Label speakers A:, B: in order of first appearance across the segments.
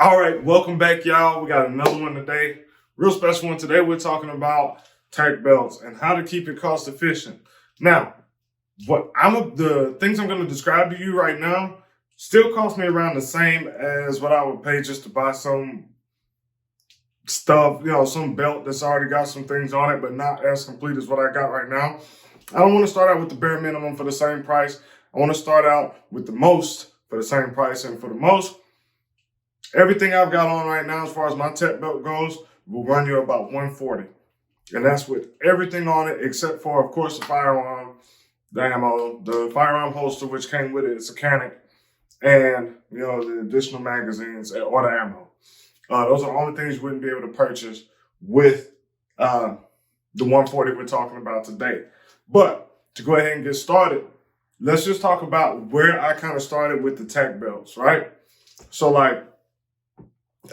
A: All right, welcome back, y'all. We got another one today. Real special one today. We're talking about Tac-Belts and how to keep it cost efficient. Now, the things I'm going to describe to you right now still cost me around the same as what I would pay just to buy some stuff, some belt that's already got some things on it, but not as complete as what I got right now. I don't want to start out with the bare minimum for the same price. I want to start out with the most for the same price, and for the most, everything I've got on right now, as far as my Tac-Belt goes, will run you about $140. And that's with everything on it, except for, of course, the firearm, the ammo, the firearm holster, which came with it. It's a Canic, and, the additional magazines or the ammo. Those are the only things you wouldn't be able to purchase with the 140 we're talking about today. But to go ahead and get started, let's just talk about where I kind of started with the Tac-Belts, right? So,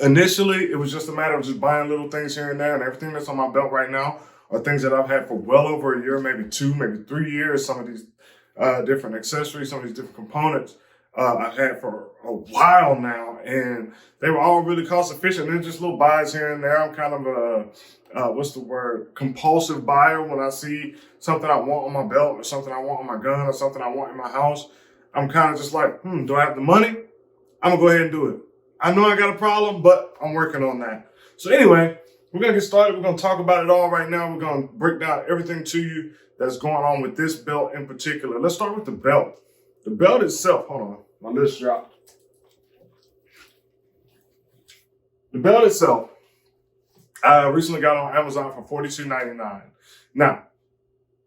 A: initially, it was just a matter of just buying little things here and there, and everything that's on my belt right now are things that I've had for well over a year, maybe 2, maybe 3 years. Some of these different accessories, some of these different components I've had for a while now, and they were all really cost efficient. They're just little buys here and there. I'm kind of a, compulsive buyer. When I see something I want on my belt or something I want on my gun or something I want in my house, I'm kind of just like, do I have the money? I'm going to go ahead and do it. I know I got a problem, but I'm working on that. So anyway, we're going to get started. We're going to talk about it all right now. We're going to break down everything to you that's going on with this belt in particular. Let's start with the belt. The belt itself, hold on, my list dropped. The belt itself, I recently got on Amazon for $42.99. Now,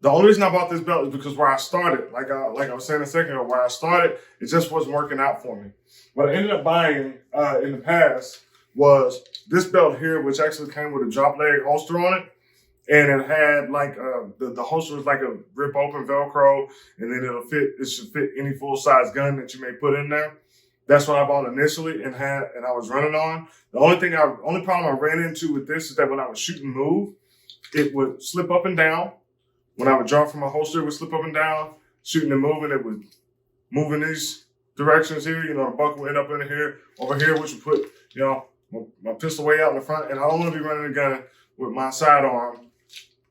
A: the only reason I bought this belt is because where I started, like I was saying a second ago, where I started, it just wasn't working out for me. What I ended up buying in the past was this belt here, which actually came with a drop leg holster on it. And it had the holster was like a rip open Velcro, and then it should fit any full size gun that you may put in there. That's what I bought initially and I was running on. The only problem I ran into with this is that when I would shoot and move, it would slip up and down. When I would draw from my holster, it would slip up and down. Shooting and moving, it would move in these directions here. The buck would end up in here, over here, which would put, my pistol way out in the front. And I don't want to be running a gun with my sidearm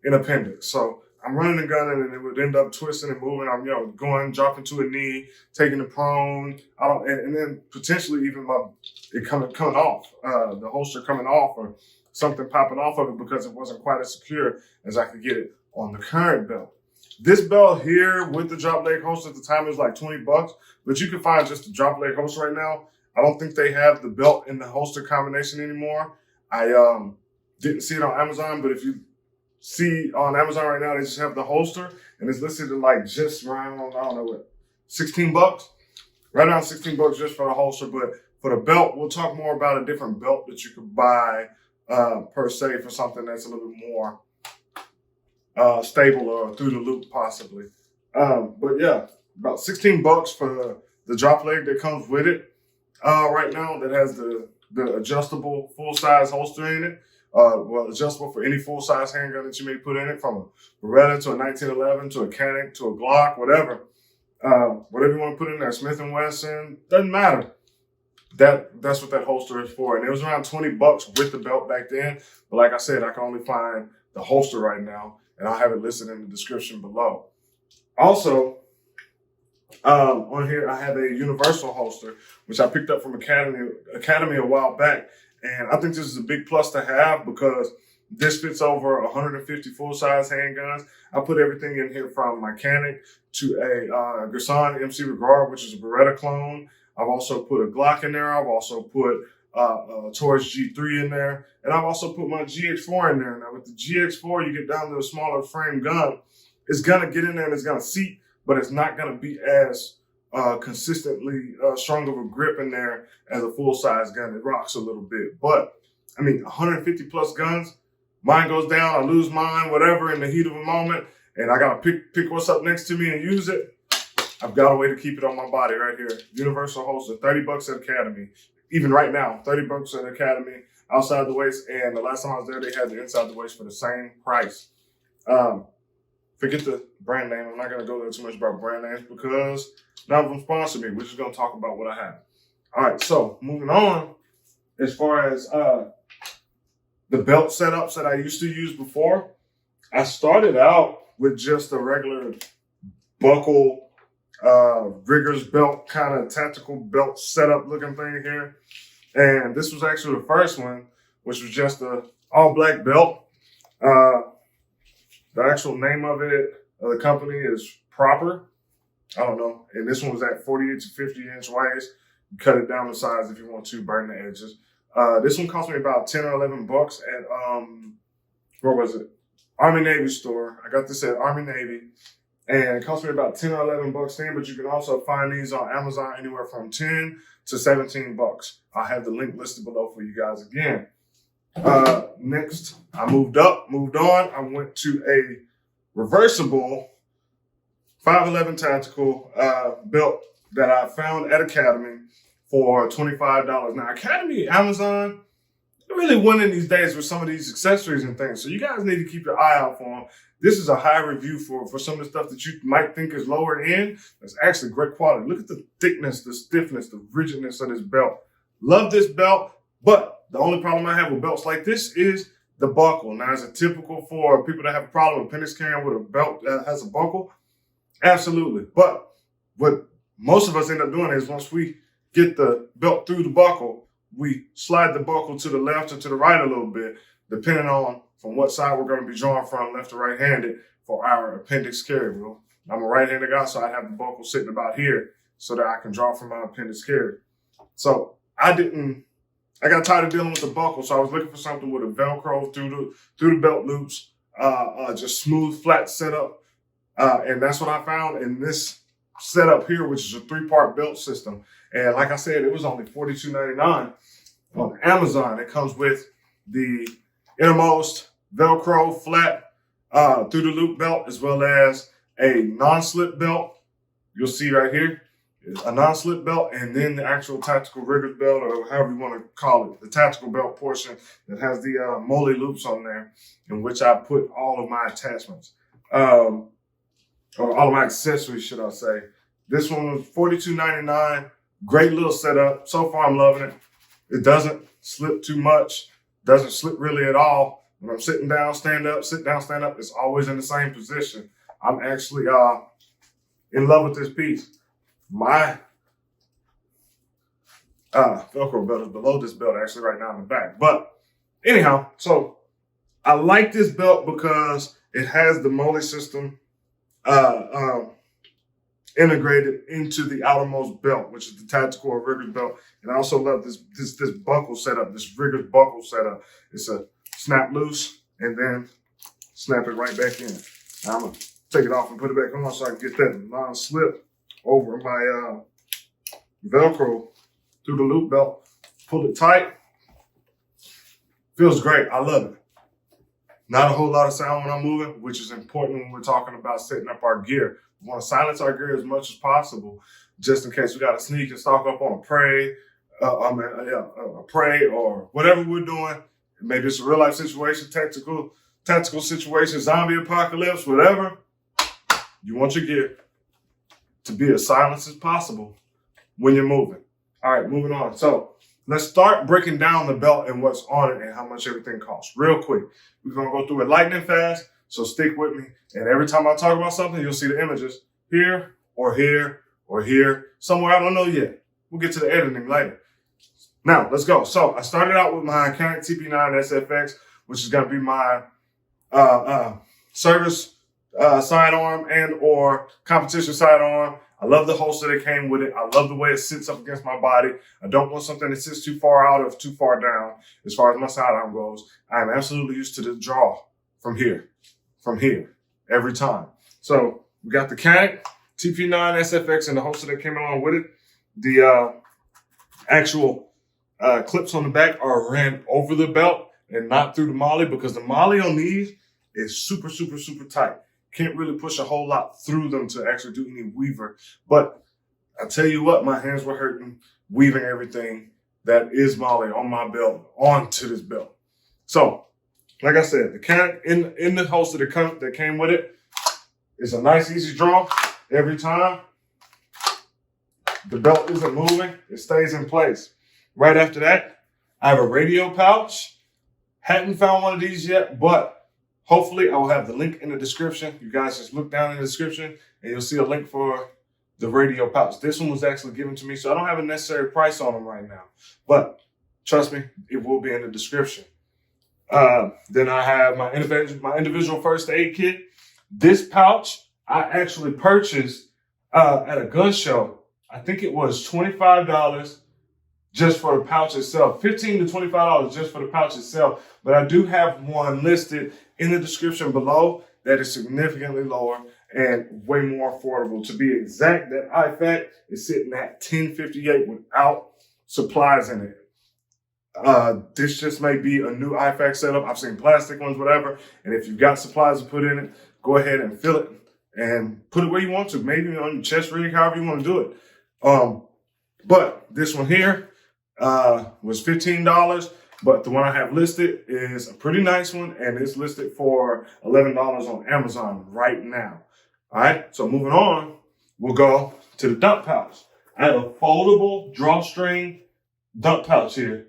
A: in appendix. So I'm running the gun and it would end up twisting and moving. I'm, dropping to a knee, taking the prone, and then potentially even it coming off, the holster coming off or something popping off of it because it wasn't quite as secure as I could get it on the current belt. This belt here with the drop leg holster at the time was like $20, but you can find just the drop leg holster right now. I don't think they have the belt and the holster combination anymore. I didn't see it on Amazon, but if you see on Amazon right now, they just have the holster and it's listed at just around, I don't know what, $16? Right around $16 just for the holster. But for the belt, we'll talk more about a different belt that you could buy per se for something that's a little bit more stable or through the loop possibly. But yeah, about $16 for the drop leg that comes with it right now, that has the adjustable full-size holster in it. Adjustable for any full-size handgun that you may put in it, from a Beretta to a 1911 to a Canic to a Glock, whatever. Whatever you want to put in there, Smith & Wesson, doesn't matter. That's what that holster is for. And it was around $20 with the belt back then. But like I said, I can only find the holster right now, and I'll have it listed in the description below. Also, on here, I have a universal holster, which I picked up from Academy a while back. And I think this is a big plus to have because this fits over 150 full-size handguns. I put everything in here from my Canic to a Gerson MC Regard, which is a Beretta clone. I've also put a Glock in there. I've also put a Taurus G3 in there. And I've also put my GX4 in there. Now, with the GX4, you get down to a smaller frame gun. It's going to get in there and it's going to seat, but it's not going to be as consistently strong of a grip in there as a full-size gun. It rocks a little bit. But, 150 plus guns, mine goes down, I lose mine, whatever, in the heat of a moment, and I got to pick what's up next to me and use it. I've got a way to keep it on my body right here. Universal holster, $30 at Academy. Even right now, $30 at Academy, outside the waist, and the last time I was there, they had the inside the waist for the same price. Forget the brand name. I'm not going to go there too much about brand names because none of them sponsor me. We're just going to talk about what I have. All right, so moving on. as far as the belt setups that I used to use before, I started out with just a regular buckle, riggers belt, kind of tactical belt setup looking thing here. And this was actually the first one, which was just a all black belt. The actual name of the company is Proper. I don't know. And this one was at 48 to 50 inch waist. You cut it down to size if you want to, burn the edges. This one cost me about 10 or 11 bucks at, where was it? Army Navy store. I got this at Army Navy. And it cost me about 10 or 11 bucks then, but you can also find these on Amazon anywhere from 10 to 17 bucks. I'll have the link listed below for you guys again. Next, I moved on. I went to a reversible 511 tactical belt that I found at Academy for $25. Now, Academy, Amazon, they're really winning these days with some of these accessories and things. So you guys need to keep your eye out for them. This is a high review for some of the stuff that you might think is lower end. That's actually great quality. Look at the thickness, the stiffness, the rigidness of this belt. Love this belt, but the only problem I have with belts like this is the buckle. Now, is it typical for people that have a problem with appendix carrying with a belt that has a buckle? Absolutely. But what most of us end up doing is once we get the belt through the buckle, we slide the buckle to the left or to the right a little bit, depending on from what side we're going to be drawing from, left or right-handed, for our appendix carry wheel. I'm a right-handed guy, so I have the buckle sitting about here so that I can draw from my appendix carry. So I got tired of dealing with the buckle, so I was looking for something with a Velcro through the belt loops, just smooth, flat setup. And that's what I found in this setup here, which is a 3-part belt system. And like I said, it was only $42.99 on Amazon. It comes with the innermost Velcro flat through the loop belt, as well as a non-slip belt. You'll see right here, a non-slip belt, and then the actual tactical riggers belt, or however you want to call it, the tactical belt portion that has the moly loops on there, in which I put all of my attachments, or all of my accessories, should I say. This one was $42.99. Great little setup. So far, I'm loving it. It doesn't slip too much. Doesn't slip really at all. When I'm sitting down, stand up, sit down, stand up, it's always in the same position. I'm actually in love with this piece. My Velcro belt is below this belt, actually, right now in the back. But anyhow, so I like this belt because it has the moly system integrated into the outermost belt, which is the tactical or riggers belt. And I also love this buckle setup, this riggers buckle setup. It's a snap loose and then snap it right back in. Now I'm gonna take it off and put it back on so I can get that non-slip over my Velcro through the loop belt. Pull it tight. Feels great. I love it. Not a whole lot of sound when I'm moving, which is important when we're talking about setting up our gear. We want to silence our gear as much as possible, just in case we got to sneak and stalk up on prey, a prey or whatever we're doing. Maybe it's a real life situation, tactical situation, zombie apocalypse, whatever. You want your gear to be as silent as possible when you're moving. All right, moving on. So let's start breaking down the belt and what's on it and how much everything costs. Real quick, we're going to go through it lightning fast, so stick with me. And every time I talk about something, you'll see the images here or here or here, somewhere I don't know yet. We'll get to the editing later. Now, let's go. So I started out with my Canon TP9 SFX, which is going to be my service sidearm and or competition sidearm. I love the holster that came with it. I love the way it sits up against my body. I don't want something that sits too far out or too far down as far as my sidearm goes. I'm absolutely used to the draw from here, every time. So we got the Canon TP9 SFX and the holster that came along with it. The actual clips on the back are ran over the belt and not through the molly, because the molly on these is super, super, super tight. Can't really push a whole lot through them to actually do any weaver. But I tell you what, my hands were hurting weaving everything that is molly on my belt onto this belt. So, like I said, the Canon in the holster that came with it is a nice, easy draw every time. The belt isn't moving. It stays in place. Right after that, I have a radio pouch. Hadn't found one of these yet, but hopefully I will have the link in the description. You guys just look down in the description and you'll see a link for the radio pouch. This one was actually given to me, so I don't have a necessary price on them right now. But trust me, it will be in the description. Then I have my individual first aid kit. This pouch I actually purchased at a gun show. I think it was $25 just for the pouch itself, $15 to $25 just for the pouch itself. But I do have one listed in the description below that is significantly lower and way more affordable. To be exact, that IFAC is sitting at $10.58 without supplies in it. This just may be a new IFAC setup. I've seen plastic ones, whatever. And if you've got supplies to put in it, go ahead and fill it and put it where you want to. Maybe on your chest rig, however you want to do it. But this one here was $15. But the one I have listed is a pretty nice one, and it's listed for $11 on Amazon right now. All right, so moving on, we'll go to the dump pouch. I have a foldable drawstring dump pouch here.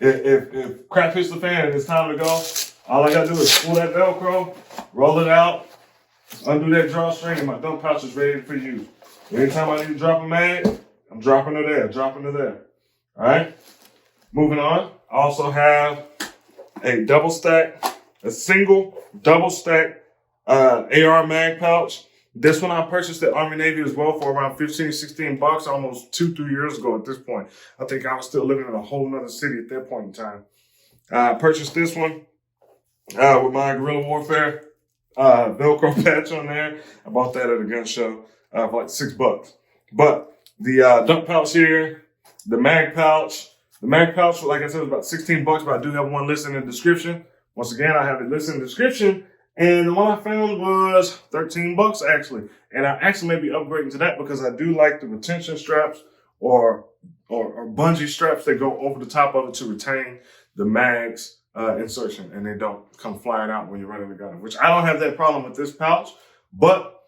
A: If crap hits the fan and it's time to go, all I gotta do is pull that Velcro, roll it out, undo that drawstring, and my dump pouch is ready for use. Anytime I need to drop a mag, I'm dropping it there, All right, moving on. I also have a single double stack AR mag pouch. This one I purchased at Army Navy as well for around $15-16, almost 2-3 years ago at this point. I think I was still living in a whole nother city at that point in time. I purchased this one with my guerrilla warfare Velcro patch on there. I bought that at a gun show for like $6. But the dump pouch here, the mag pouch, like I said, was about $16, but I do have one listed in the description. Once again, I have it listed in the description. And the one I found was $13 actually. And I actually may be upgrading to that because I do like the retention straps or bungee straps that go over the top of it to retain the mag's insertion, and they don't come flying out when you're running the gun, which I don't have that problem with this pouch, but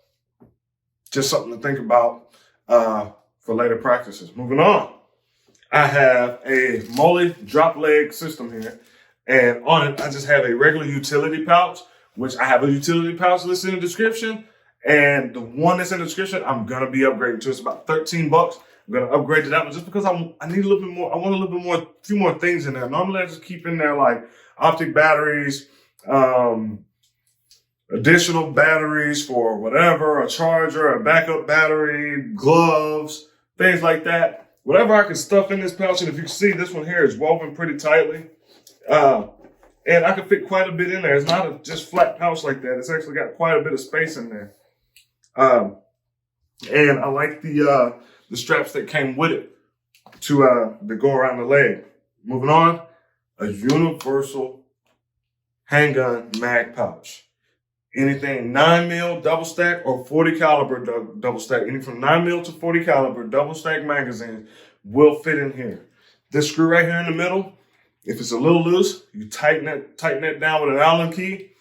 A: just something to think about for later practices. Moving on, I have a MOLLE drop leg system here, and on it, I just have a regular utility pouch, which I have a utility pouch listed in the description, and the one that's in the description, I'm gonna be upgrading to. It's about $13. I'm gonna upgrade to that one just because I need a little bit more. I want a little bit more, a few more things in there. Normally, I just keep in there like optic batteries, additional batteries for whatever, a charger, a backup battery, gloves, things like that. Whatever I can stuff in this pouch, and if you can see, this one here is woven pretty tightly. And I can fit quite a bit in there. It's not a just flat pouch like that. It's actually got quite a bit of space in there. And I like the straps that came with it to go around the leg. Moving on, a universal handgun mag pouch. Anything 9mm double stack or 40 caliber double stack, anything from 9mm to 40 caliber double stack magazines will fit in here. This screw right here in the middle, if it's a little loose, you tighten it down with an Allen key,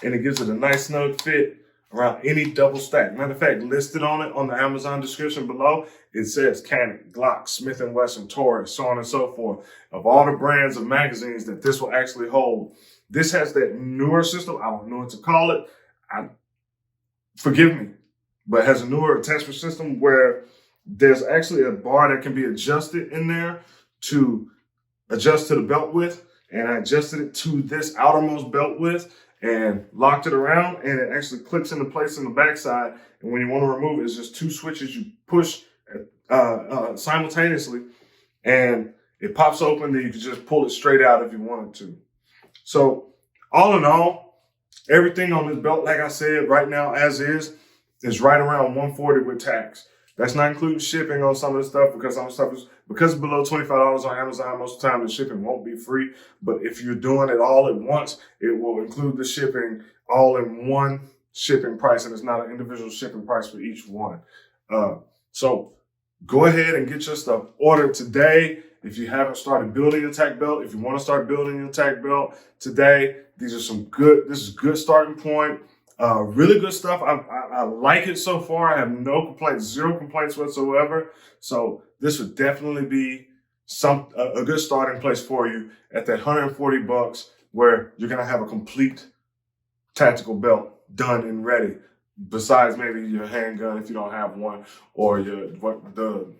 A: and it gives it a nice snug fit around any double stack. Matter of fact, listed on it on the Amazon description below, it says Canon, Glock, Smith & Wesson, Taurus, so on and so forth. Of all the brands of magazines that this will actually hold, this has that newer system. I don't know what to call it. Forgive me, but it has a newer attachment system where there's actually a bar that can be adjusted in there to adjust to the belt width, and I adjusted it to this outermost belt width and locked it around, and it actually clicks into place in the backside. And when you want to remove it, it's just two switches you push simultaneously, and it pops open. Then you can just pull it straight out if you wanted to. So all in all, everything on this belt, like I said, right now as is right around $140 with tax. That's not including shipping on some of the stuff, because some stuff is, because it's below $25 on Amazon, most of the time the shipping won't be free. But if you're doing it all at once, it will include the shipping all in one shipping price, and it's not an individual shipping price for each one. So go ahead and get your stuff ordered today. If you haven't started building your Tac-Belt, if you want to start building your Tac-Belt today, this is a good starting point. Really good stuff. I like it so far. I have no complaints, zero complaints whatsoever. So this would definitely be a good starting place for you at that $140, where you're gonna have a complete tactical belt done and ready. Besides maybe your handgun if you don't have one, or the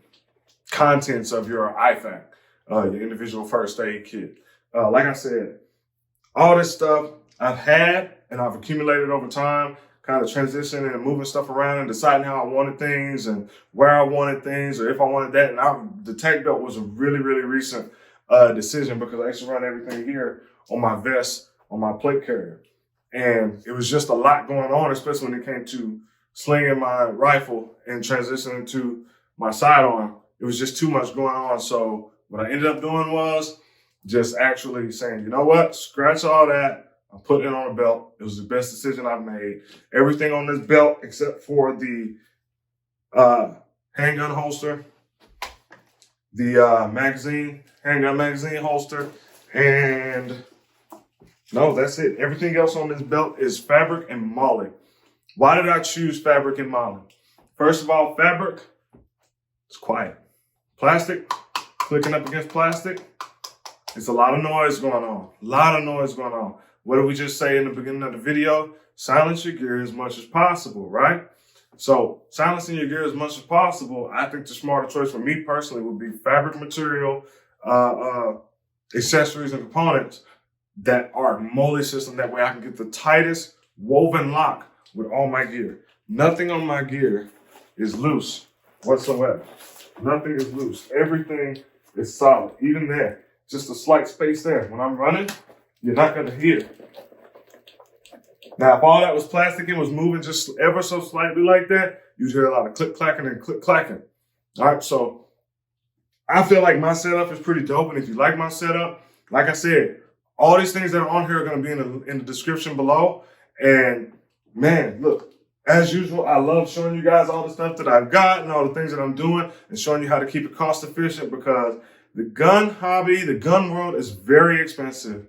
A: contents of your IFAC, your individual first aid kit. Like I said, all this stuff I've had and I've accumulated over time, kind of transitioning and moving stuff around and deciding how I wanted things and where I wanted things or if I wanted that. And the Tac-Belt was a really, really recent decision, because I used to run everything here on my vest, on my plate carrier. And it was just a lot going on, especially when it came to slinging my rifle and transitioning to my sidearm. It was just too much going on. So what I ended up doing was just actually saying, you know what, scratch all that. I put it on a belt. It was the best decision I've made. Everything on this belt except for the handgun holster, the handgun magazine holster, and no, that's it. Everything else on this belt is fabric and moly. Why did I choose fabric and moly? First of all, fabric is quiet. Plastic, clicking up against plastic, it's a lot of noise going on. A lot of noise going on. What did we just say in the beginning of the video? Silence your gear as much as possible, right? So silencing your gear as much as possible, I think the smarter choice for me personally would be fabric material, accessories and components that are moly system. That way I can get the tightest woven lock with all my gear. Nothing on my gear is loose whatsoever. Nothing is loose. Everything is solid. Even there, just a slight space there. When I'm running, you're not going to hear. Now, if all that was plastic and was moving just ever so slightly like that, you'd hear a lot of click-clacking and click-clacking. All right, so I feel like my setup is pretty dope. And if you like my setup, like I said, all these things that are on here are going to be in the description below. And man, look, as usual, I love showing you guys all the stuff that I've got and all the things that I'm doing and showing you how to keep it cost efficient, because the gun hobby, the gun world is very expensive,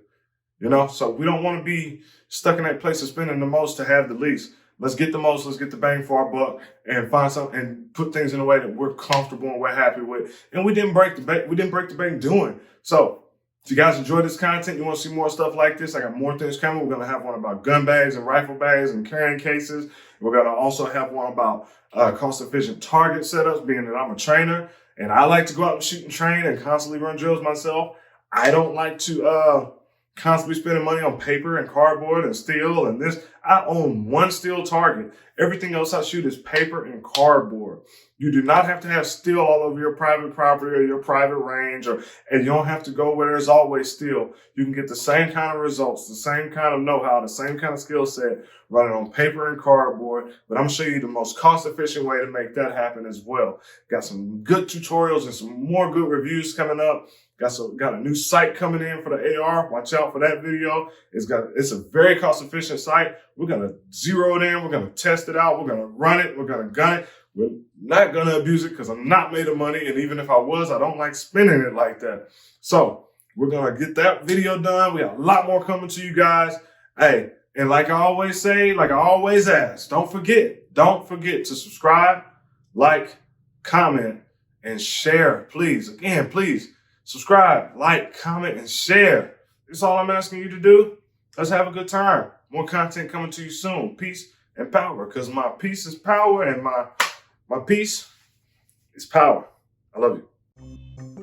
A: you know? So we don't want to be stuck in that place of spending the most to have the least. Let's get the most, let's get the bang for our buck and find something and put things in a way that we're comfortable and we're happy with. And we didn't break the bank doing. So if you guys enjoy this content, you want to see more stuff like this, I got more things coming. We're going to have one about gun bags and rifle bags and carrying cases. We're going to also have one about cost-efficient target setups, being that I'm a trainer and I like to go out and shoot and train and constantly run drills myself. I don't like to constantly spending money on paper and cardboard and steel and this. I own one steel target. Everything else I shoot is paper and cardboard. You do not have to have steel all over your private property or your private range, and you don't have to go where there's always steel. You can get the same kind of results, the same kind of know-how, the same kind of skill set running on paper and cardboard. But I'm going to show you the most cost-efficient way to make that happen as well. Got some good tutorials and some more good reviews coming up. Got a new site coming in for the AR. Watch out for that video. It's a very cost-efficient site. We're going to zero it in. We're going to test it out. We're going to run it. We're going to gun it. We're not going to abuse it because I'm not made of money. And even if I was, I don't like spending it like that. So we're going to get that video done. We got a lot more coming to you guys. Hey, and like I always say, like I always ask, don't forget to subscribe, like, comment, and share. Please, again, please subscribe, like, comment, and share. That's all I'm asking you to do. Let's have a good time. More content coming to you soon. Peace and power, because my peace is power and my peace is power. I love you.